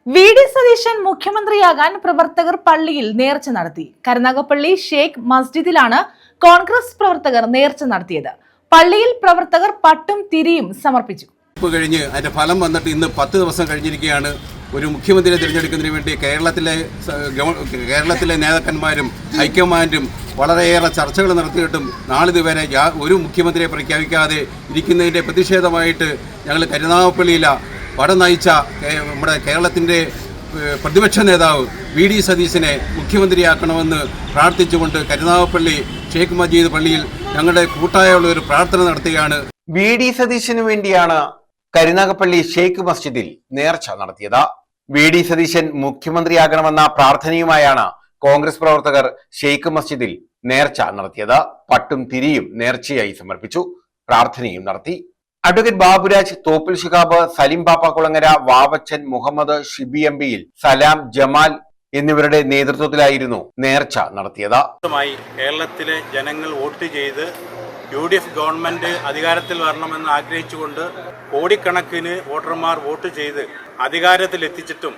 VD. Satheesan മുഖ്യമന്ത്രിയാകാൻ പ്രവർത്തകർ പള്ളിയിൽ നേർച്ച നടത്തി. കരുനാഗപ്പള്ളി ഷേഖ് മസ്ജിദിലാണ് കോൺഗ്രസ് പ്രവർത്തകർ നേർച്ച നടത്തിയത്. പള്ളിയിൽ പ്രവർത്തകർ പട്ടും തിരിയും സമർപ്പിച്ചു. കഴിഞ്ഞ് അതിന്റെ ഫലം വന്നിട്ട് ഇന്ന് 10 ദിവസം കഴിഞ്ഞിരിക്കുകയാണ്. ഒരു മുഖ്യമന്ത്രിയെ തിരഞ്ഞെടുക്കുന്നതിന് വേണ്ടി കേരളത്തിലെ നേതാക്കന്മാരും ഹൈക്കമാൻഡും വളരെയേറെ ചർച്ചകൾ നടത്തിയിട്ടും നാളിതുവരെ ഒരു മുഖ്യമന്ത്രിയെ പ്രഖ്യാപിക്കാതെ ഇരിക്കുന്നതിൻ്റെ പ്രതിഷേധമായിട്ട് ഞങ്ങൾ കരുനാഗപ്പള്ളിയിലെ വട നയിച്ച നമ്മുടെ കേരളത്തിൻ്റെ പ്രതിപക്ഷ നേതാവ് വി.ഡി. സതീശനെ മുഖ്യമന്ത്രിയാക്കണമെന്ന് പ്രാർത്ഥിച്ചുകൊണ്ട് കരുനാഗപ്പള്ളി ഷേഖ് മജീദ് പള്ളിയിൽ ഞങ്ങളുടെ കൂട്ടായുള്ള ഒരു പ്രാർത്ഥന നടത്തുകയാണ്. വി.ഡി. സതീശനു വേണ്ടിയാണ് കരുനാഗപ്പള്ളി ഷേഖ് മസ്ജിദിൽ നേർച്ച നടത്തിയത്. വി.ഡി. സതീശൻ മുഖ്യമന്ത്രിയാകണമെന്ന പ്രാർത്ഥനയുമായാണ് കോൺഗ്രസ് പ്രവർത്തകർ ഷേഖ് മസ്ജിദിൽ നേർച്ച നടത്തിയത്. പട്ടും തിരിയും നേർച്ചയായി സമർപ്പിച്ചു. പ്രാർത്ഥനയും നടത്തി. അഡ്വക്കേറ്റ് ബാബുരാജ്, തോപ്പിൽ ശിഹാബ്, സലിം പാപ്പാക്കുളങ്ങര, വാവച്ചൻ, മുഹമ്മദ്, ഷിബി എംപിയിൽ, സലാം, ജമാൽ എന്നിവരുടെ നേതൃത്വത്തിലായിരുന്നു നേർച്ച നടത്തിയത്. കേരളത്തിലെ ജനങ്ങൾ വോട്ട് ചെയ്ത് UDF ഗവൺമെന്റ് അധികാരത്തിൽ വരണമെന്ന് ആഗ്രഹിച്ചുകൊണ്ട് കോടിക്കണക്കിന് വോട്ടർമാർ വോട്ട് ചെയ്ത് അധികാരത്തിലെത്തിച്ചിട്ടും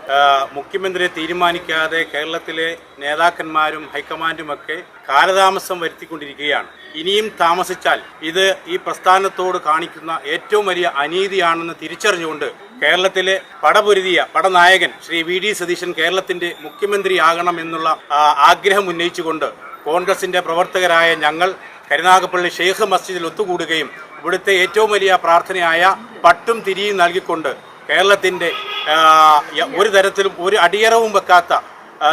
മുഖ്യമന്ത്രിയെ തീരുമാനിക്കാതെ കേരളത്തിലെ നേതാക്കന്മാരും ഹൈക്കമാൻഡുമൊക്കെ കാലതാമസം വരുത്തിക്കൊണ്ടിരിക്കുകയാണ്. ഇനിയും താമസിച്ചാൽ ഇത് ഈ പ്രസ്ഥാനത്തോട് കാണിക്കുന്ന ഏറ്റവും വലിയ അനീതിയാണെന്ന് തിരിച്ചറിഞ്ഞുകൊണ്ട് കേരളത്തിലെ പടനായകൻ ശ്രീ വി.ഡി. സതീശൻ കേരളത്തിന്റെ മുഖ്യമന്ത്രിയാകണം എന്നുള്ള ആഗ്രഹം ഉന്നയിച്ചുകൊണ്ട് കോൺഗ്രസിന്റെ പ്രവർത്തകരായ ഞങ്ങൾ കരുനാഗപ്പള്ളി ഷേഖ് മസ്ജിദിൽ ഒത്തുകൂടുകയും ഇവിടുത്തെ ഏറ്റവും വലിയ പ്രാർത്ഥനയായ പട്ടും തിരിയും നൽകിക്കൊണ്ട് കേരളത്തിൻ്റെ ഒരു തരത്തിലും ഒരു അടിയറവും വെക്കാത്ത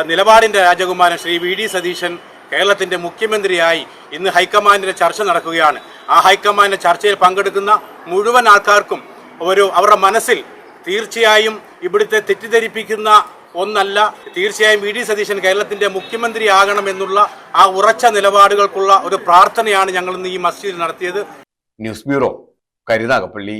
നിലപാടിൻ്റെ രാജകുമാരൻ ശ്രീ വി.ഡി. സതീശൻ കേരളത്തിൻ്റെ മുഖ്യമന്ത്രിയായി ഇന്ന് ഹൈക്കമാൻഡിൻ്റെ ചർച്ച നടക്കുകയാണ്. ആ ഹൈക്കമാൻഡിൻ്റെ ചർച്ചയിൽ പങ്കെടുക്കുന്ന മുഴുവൻ ആൾക്കാർക്കും അവരുടെ മനസ്സിൽ തീർച്ചയായും ഇവിടുത്തെ തെറ്റിദ്ധരിപ്പിക്കുന്ന ഒന്നല്ല, തീർച്ചയായും വി.ഡി. സതീശൻ കേരളത്തിന്റെ മുഖ്യമന്ത്രിയാകണമെന്നുള്ള ആ ഉറച്ച നിലപാടുകൾക്കുള്ള ഒരു പ്രാർത്ഥനയാണ് ഞങ്ങൾ ഇന്ന് ഈ മസ്ജിദിൽ നടത്തിയത്. News bureau, Karunagappally.